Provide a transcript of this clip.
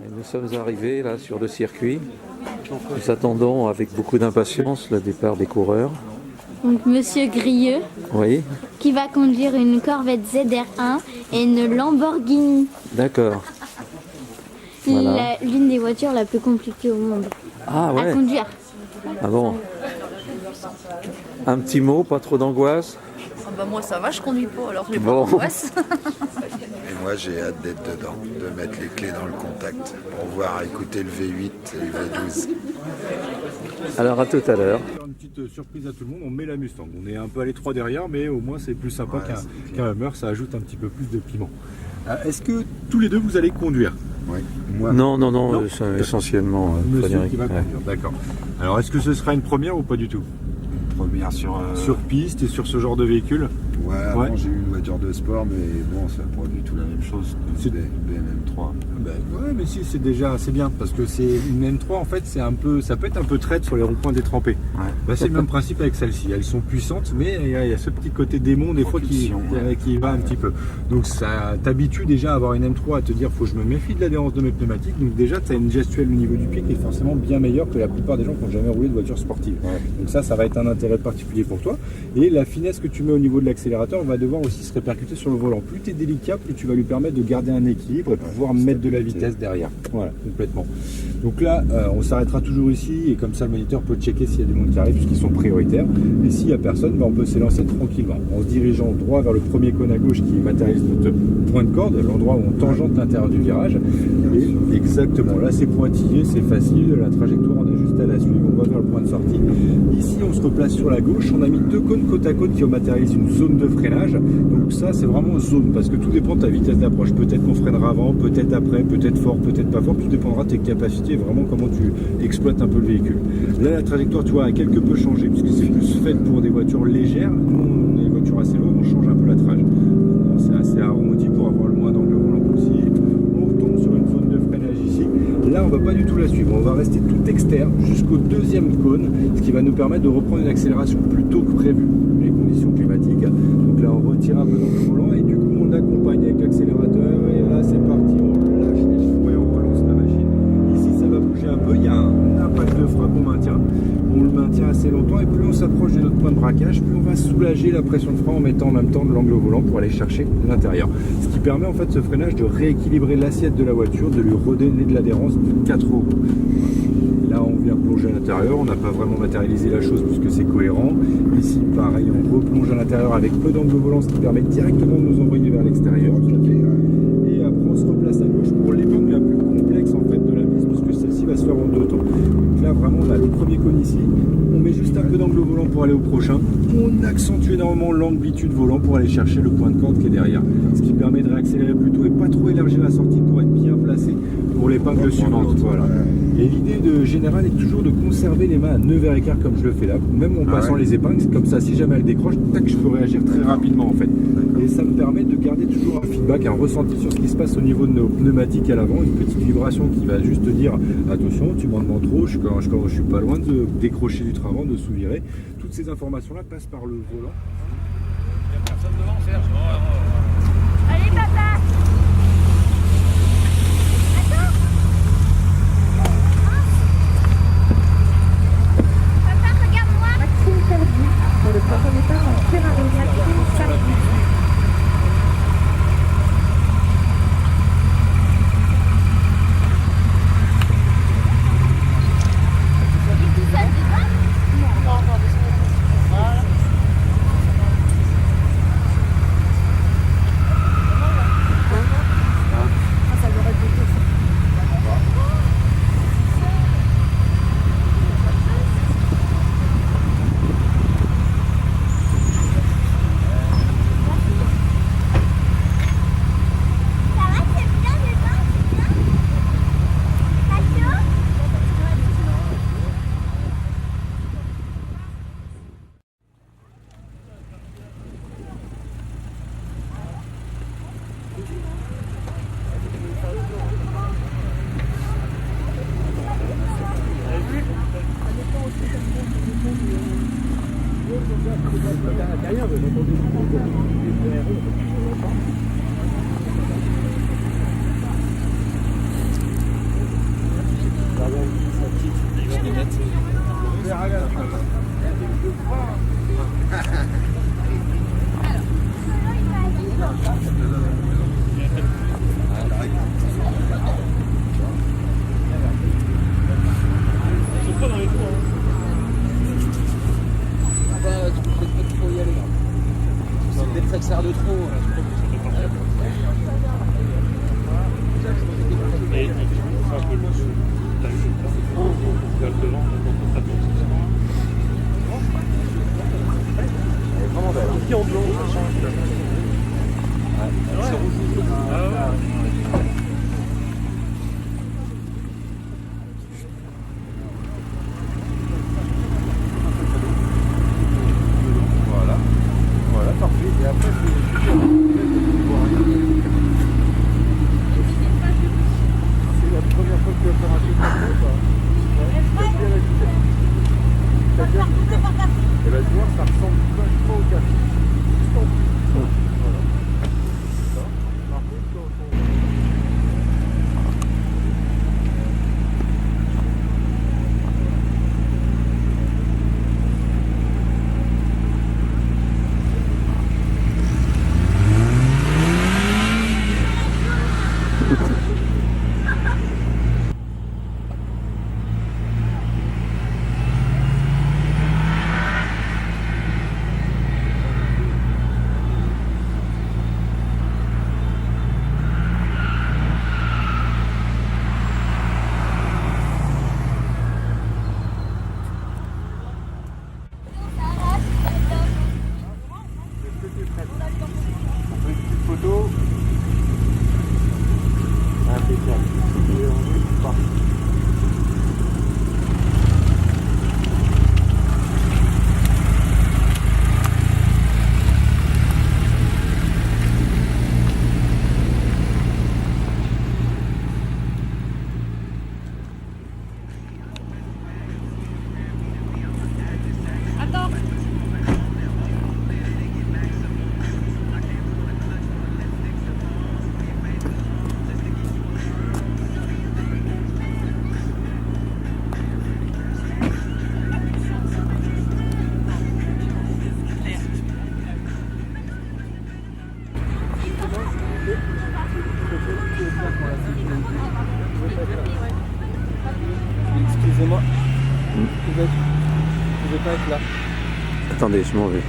Et nous sommes arrivés là sur le circuit. Nous attendons avec beaucoup d'impatience le départ des coureurs. Donc Monsieur Grieux, Oui, qui va conduire une Corvette ZR1 et une Lamborghini. d'accord. Voilà. L'une des voitures la plus compliquée au monde Ah à ouais. conduire. Ah bon. Un petit mot, pas trop d'angoisse. Ah bah moi ça va, je conduis pas, alors j'ai pas Bon. d'angoisse. Et moi j'ai hâte d'être dedans, de mettre les clés dans le contact pour voir écouter le V8 et le V12. Alors à tout à l'heure. Une petite surprise à tout le monde, on met la Mustang. On est un peu à l'étroit derrière, mais au moins c'est plus sympa qu'un Hummer, ça ajoute un petit peu plus de piment. Est-ce que tous les deux vous allez conduire? Oui, moi. Non, Non. essentiellement. Monsieur Frédéric. qui va Ouais. conduire, d'accord. Alors est-ce que ce sera une première ou pas du tout? Première sur. Sur piste et sur ce genre de véhicule? Ouais, avant Ouais. j'ai eu une voiture de sport, mais bon, c'est pas du tout la même chose. C'est des BM3. Ben, ouais, mais si, c'est déjà assez bien parce que c'est une M3 en fait, c'est un peu, ça peut être un peu traite sur les ronds-points détrempés. Ouais. Ben, c'est le même principe avec celle-ci. Elles sont puissantes, mais il y a ce petit côté démon des fois qui va un petit peu. Donc ça t'habitue déjà à avoir une M3 à te dire faut que je me méfie de l'adhérence de mes pneumatiques. Donc déjà tu as une gestuelle au niveau du pied qui est forcément bien meilleure que la plupart des gens qui n'ont jamais roulé de voiture sportive. Ouais. Donc ça va être un intérêt particulier pour toi. Et la finesse que tu mets au niveau de l'accélérateur va devoir aussi se répercuter sur le volant. Plus tu es délicat, plus tu vas lui permettre de garder un équilibre et pouvoir mettre de la vitesse derrière. Voilà, complètement. Donc là, on s'arrêtera toujours ici et comme ça le moniteur peut checker s'il y a du monde qui arrive puisqu'ils sont prioritaires. Et s'il n'y a personne, on peut s'élancer tranquillement en se dirigeant droit vers le premier cône à gauche qui matérialise notre point de corde, l'endroit où on tangente l'intérieur du virage. Et exactement, là c'est pointillé, c'est facile, la trajectoire on a juste à la suivre, on va vers le point de sortie. Ici on se replace sur la gauche, on a mis deux cônes côte à côte qui matérialisent une zone de freinage. Donc ça c'est vraiment zone parce que tout dépend de ta vitesse d'approche. Peut-être qu'on freinera avant, peut-être après, peut-être fort, peut-être pas fort, tout dépendra de tes capacités et vraiment comment tu exploites un peu le véhicule. Là la trajectoire tu vois a quelque peu changé puisque c'est plus faite pour des voitures légères. Nous on est des voitures assez lourdes, on change un peu la trajectoire. C'est assez arrondi pour avoir le moins d'angle volant possible. On retombe sur une zone de freinage ici. Là on va pas du tout la suivre, on va rester tout externe jusqu'au deuxième cône, ce qui va nous permettre de reprendre une accélération plus tôt que prévu, les conditions climatiques. Donc là on retire un peu dans le volant et du coup on accompagne avec l'accélérateur et là c'est parti, on lâche les chevaux et on relance la machine. Ici ça va bouger un peu, il y a un impact de frein qu'on maintient, on le maintient assez longtemps et plus on s'approche de notre point de braquage, plus on va soulager la pression de frein en mettant en même temps de l'angle volant pour aller chercher l'intérieur. Ce qui permet en fait ce freinage de rééquilibrer l'assiette de la voiture, de lui redonner de l'adhérence de 4 roues. Là on vient plonger à l'intérieur, on n'a pas vraiment matérialisé la chose puisque c'est cohérent. Ici pareil, on replonge à l'intérieur avec peu d'angle volant, ce qui permet directement de nous envoyer vers l'extérieur. Et après on se replace à gauche pour l'épingle la plus complexe en fait de la piste puisque celle-ci va se faire en deux temps. Donc là vraiment on a le premier cône ici, on met juste un peu d'angle volant pour aller au prochain, on accentue énormément l'amplitude volant pour aller chercher le point de corde qui est derrière, ce qui permet de réaccélérer plus tôt et pas trop élargir la sortie pour être bien placé pour l'épingle suivante. Voilà. Et l'idée générale est toujours de conserver les mains à 9h15 comme je le fais là, même en passant les épingles, comme ça si jamais elle décroche, tac, je peux réagir très rapidement en fait. Et ça me permet de garder toujours un feedback, un ressenti sur ce qui se passe au niveau de nos pneumatiques à l'avant, une petite vibration qui va juste te dire attention, tu m'en demandes trop, je suis pas loin de décrocher du train avant, de sous-virer. Toutes ces informations là passent par le volant. Il n'y a personne devant, Serge. Allez papa. Pour le propriétaire en Ferrari Maxime Sardi. s'accélère de trop. Vraiment belle. Qui en blond, ça change. C'est rouge. Voilà. Voilà, parfait. Et après, c'est la première fois que tu vas faire un truc comme ça, quoi. Et ben, tu vois, ça ressemble vachement au café. Voilà. Parfait, une petite photo. Impeccable. Et on est parti. Excusez-moi. Vous pouvez pas être là. Attendez, je m'en vais.